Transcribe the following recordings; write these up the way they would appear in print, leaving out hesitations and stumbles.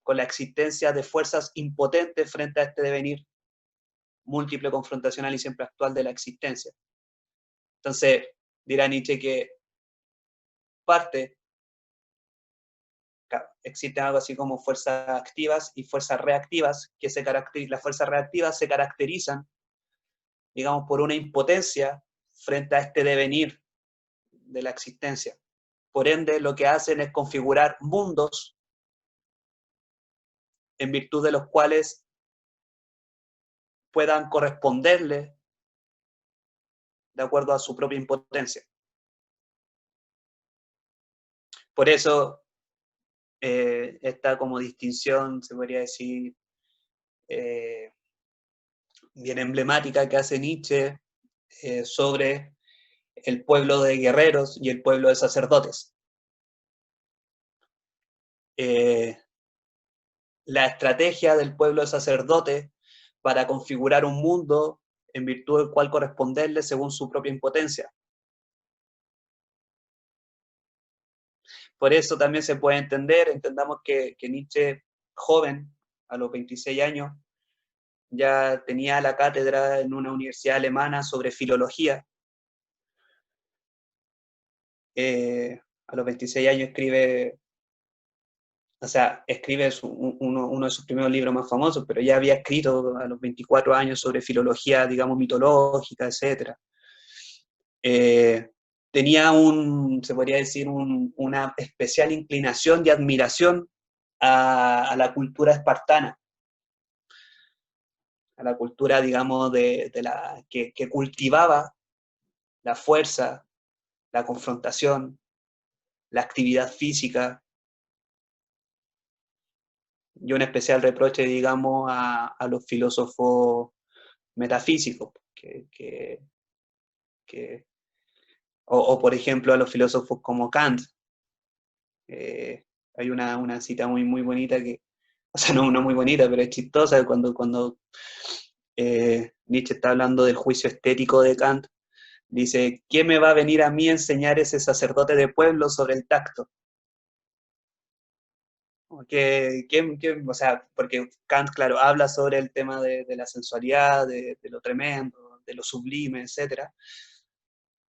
con la existencia de fuerzas impotentes frente a este devenir múltiple, confrontacional y siempre actual de la existencia. Entonces, dirá Nietzsche que parte, claro, existen algo así como fuerzas activas y fuerzas reactivas, que las fuerzas reactivas se caracterizan, digamos, por una impotencia frente a este devenir de la existencia. Por ende, lo que hacen es configurar mundos en virtud de los cuales puedan corresponderle de acuerdo a su propia impotencia. Por eso, esta como distinción, se podría decir, bien emblemática que hace Nietzsche sobre el pueblo de guerreros y el pueblo de sacerdotes. La estrategia del pueblo de sacerdotes para configurar un mundo en virtud del cual corresponderle según su propia impotencia. Por eso también se puede entendamos que Nietzsche, joven, a los 26 años, ya tenía la cátedra en una universidad alemana sobre filología. A los 26 años escribe uno de sus primeros libros más famosos, pero ya había escrito a los 24 años sobre filología, digamos, mitológica, etc. Tenía se podría decir, una especial inclinación y admiración a la cultura espartana, a la cultura, digamos, que cultivaba la fuerza, la confrontación, la actividad física, y un especial reproche, digamos, a los filósofos metafísicos, o por ejemplo a los filósofos como Kant. Hay una cita muy bonita o sea, no muy bonita, pero es chistosa, cuando Nietzsche está hablando del juicio estético de Kant, dice: ¿quién me va a venir a mí a enseñar ese sacerdote de pueblo sobre el tacto? O sea, porque Kant, claro, habla sobre el tema de la sensualidad, de lo tremendo, de lo sublime, etc.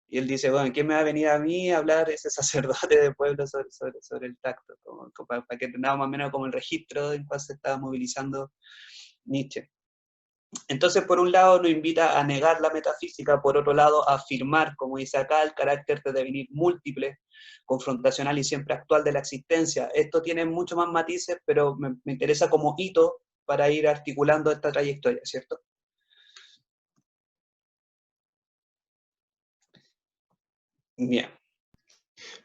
Y él dice: bueno, ¿quién me va a venir a mí a hablar ese sacerdote de pueblo sobre el tacto? Para que tengamos más o menos como el registro en cual se estaba movilizando Nietzsche. Entonces, por un lado, nos invita a negar la metafísica, por otro lado, a afirmar, como dice acá, el carácter de devenir múltiple, confrontacional y siempre actual de la existencia. Esto tiene mucho más matices, pero me interesa como hito para ir articulando esta trayectoria, ¿cierto? Bien.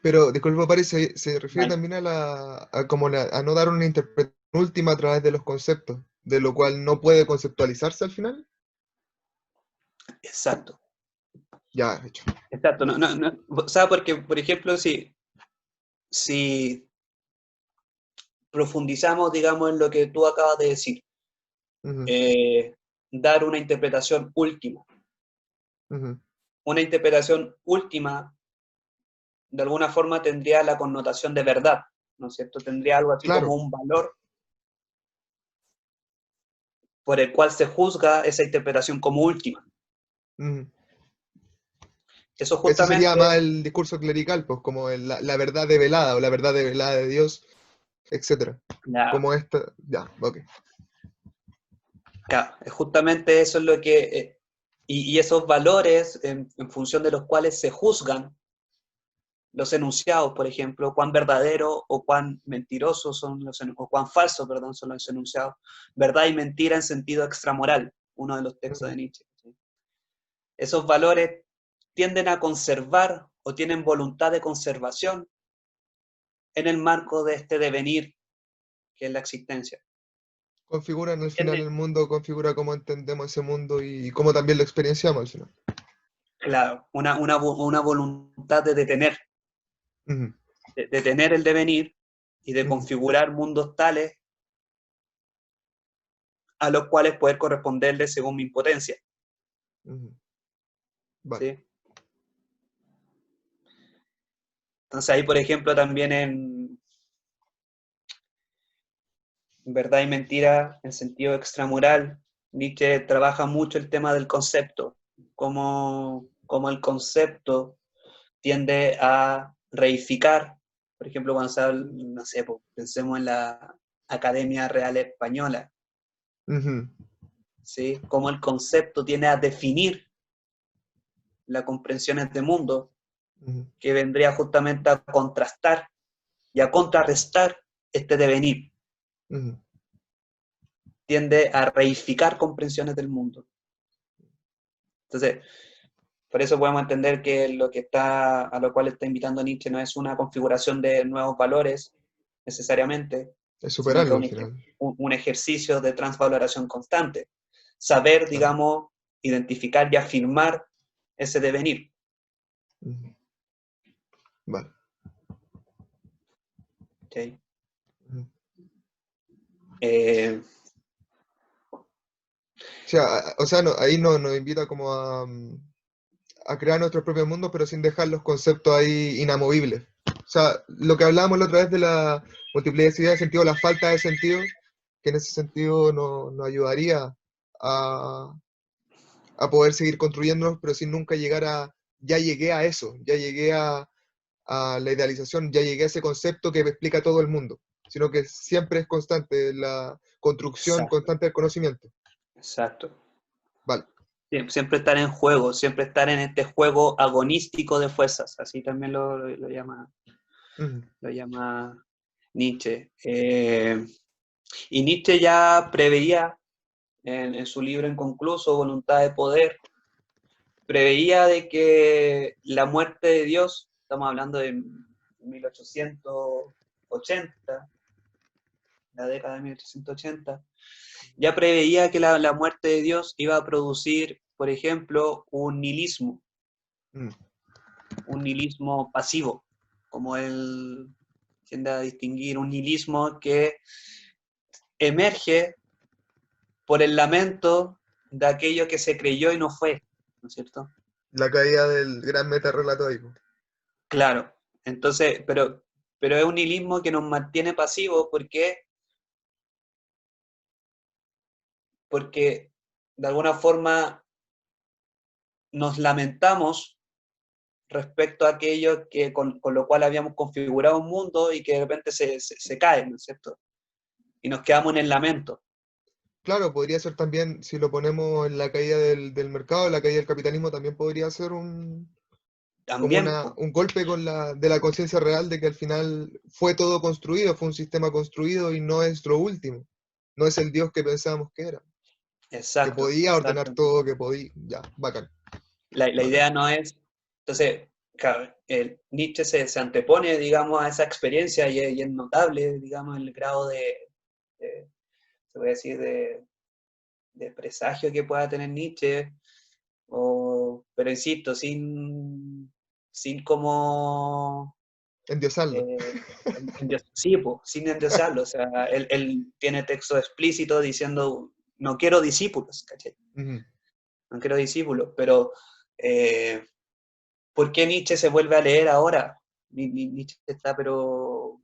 Pero, disculpa, parece, se refiere Vale. también a no dar una interpretación última a través de los conceptos, de lo cual no puede conceptualizarse al final. Exacto. Ya, hecho. Exacto. O sea, porque, por ejemplo, si profundizamos, digamos, en lo que tú acabas de decir, Ujú, dar una interpretación última. ujú. Una interpretación última, de alguna forma, tendría la connotación de verdad, ¿no es cierto? Tendría algo así como Claro. un valor por el cual se juzga esa interpretación como última. Ujú. Eso Ese sería más justamente, el discurso clerical, pues como la verdad develada o la verdad develada de Dios, etcétera. claro, Como esta, ya, ok. justamente eso es lo que, y esos valores en función de los cuales se juzgan los enunciados, por ejemplo, cuán verdadero o cuán mentirosos son o cuán falsos, perdón, son los enunciados. Verdad y mentira en sentido extramoral, uno de los textos Ujú, de Nietzsche. ¿Sí? Esos valores tienden a conservar o tienen voluntad de conservación en el marco de este devenir que es la existencia. configuran al final ¿Entiendes? el mundo, configura cómo entendemos ese mundo y cómo también lo experienciamos al final. Claro, una voluntad de detener, Ujú, de tener el devenir y de ujú, configurar mundos tales a los cuales poder corresponderle según mi impotencia. ujú. Vale. ¿Sí? Entonces ahí, por ejemplo, también verdad y mentira en sentido extramoral, Nietzsche trabaja mucho el tema del concepto, cómo el concepto tiende a reificar. Por ejemplo, cuando se habla, no sé, pues, pensemos en la Academia Real Española, Ujú, ¿sí? Cómo el concepto tiende a definir las comprensiones de mundo, ujú, que vendría justamente a contrastar y a contrarrestar este devenir. ujú. Tiende a reificar comprensiones del mundo. Entonces, por eso podemos entender que a lo cual está invitando Nietzsche no es una configuración de nuevos valores necesariamente, Es sino que superarlo al final. un ejercicio de transvaloración constante. Saber, Claro. digamos, identificar y afirmar ese devenir. Ujú. Vale. ¿Okay? Ujú. Eh, O sea, ahí nos invita como a crear nuestros propios mundos, pero sin dejar los conceptos ahí inamovibles. O sea, lo que hablábamos la otra vez de la multiplicidad de sentido, la falta de sentido, que en ese sentido nos ayudaría a, a poder seguir construyéndonos, pero sin nunca llegar ya llegué a eso, ya llegué a la idealización, ya llegué a ese concepto que me explica todo el mundo, sino que siempre es constante la construcción exacto, constante del conocimiento. exacto. Vale. Siempre estar en juego, siempre estar en este juego agonístico de fuerzas, así también Ujú, lo llama Nietzsche. Y Nietzsche ya preveía en su libro inconcluso, Voluntad de Poder, preveía de que la muerte de Dios, estamos hablando de 1880, la década de 1880, ya preveía que la muerte de Dios iba a producir, por ejemplo, ujú. un nihilismo pasivo, como él tiende a distinguir, un nihilismo que emerge por el lamento de aquello que se creyó y no fue, ¿no es cierto? La caída del gran metarrelato ahí, po. Claro, entonces, pero es un nihilismo que nos mantiene pasivos porque de alguna forma nos lamentamos respecto a aquello con lo cual habíamos configurado un mundo y que de repente se cae, ¿no es cierto? Y nos quedamos en el lamento. Claro, podría ser también, si lo ponemos en la caída del mercado, la caída del capitalismo, también podría ser como También, pues, un golpe de la conciencia real de que al final fue todo construido, fue un sistema construido y no es lo último. No es el Dios que pensábamos que era, que exacto, podía ordenar exacto. todo, que podía. Ya, bacán, La bacán. idea no es, entonces, claro, el Nietzsche se antepone, digamos, a esa experiencia y es notable, digamos, el grado de se puede decir, de presagio que pueda tener Nietzsche, pero insisto, sin como Endiosarlo. eh, sí, po, sin endiosarlo, o sea, él tiene texto explícito diciendo, no quiero discípulos, ¿cachai? Ujú. No quiero discípulos, pero eh, ¿por qué Nietzsche se vuelve a leer ahora? Nietzsche está pero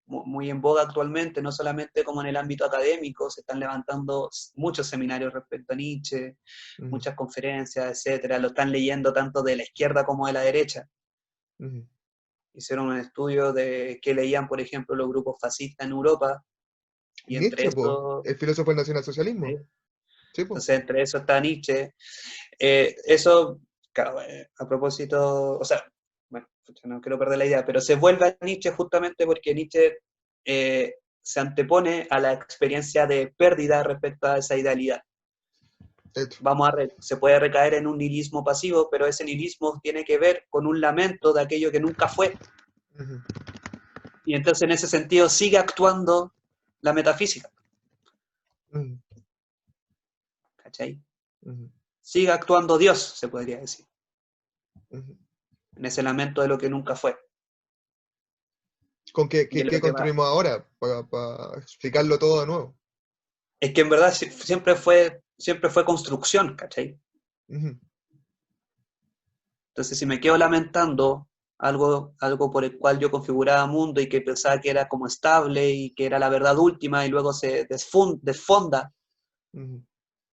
muy en boga actualmente, no solamente como en el ámbito académico, se están levantando muchos seminarios respecto a Nietzsche, Ujú, muchas conferencias, etcétera, lo están leyendo tanto de la izquierda como de la derecha. ujú. Hicieron un estudio de qué leían, por ejemplo, los grupos fascistas en Europa, y entre Nietzsche, po, eso, el filósofo del ¿sí? nacionalsocialismo. Sí, po. Entonces entre eso está Nietzsche. Eso, claro, a propósito, o sea, bueno, no quiero perder la idea, pero se vuelve a Nietzsche justamente porque Nietzsche se antepone a la experiencia de pérdida respecto a esa idealidad. Hecho. Se puede recaer en un nihilismo pasivo, pero ese nihilismo tiene que ver con un lamento de aquello que nunca fue. Ujú, Y entonces en ese sentido sigue actuando la metafísica, ujú, ¿cachai? ujú, Sigue actuando Dios, se podría decir, ujú. en ese lamento de lo que nunca fue. ¿Con Y es lo qué que va, construimos ahora? Para explicarlo todo de nuevo. es que en verdad siempre fue construcción, ¿cachai? Ujú, Entonces, si me quedo lamentando algo por el cual yo configuraba mundo y que pensaba que era como estable y que era la verdad última y luego se desfonda. Ujú.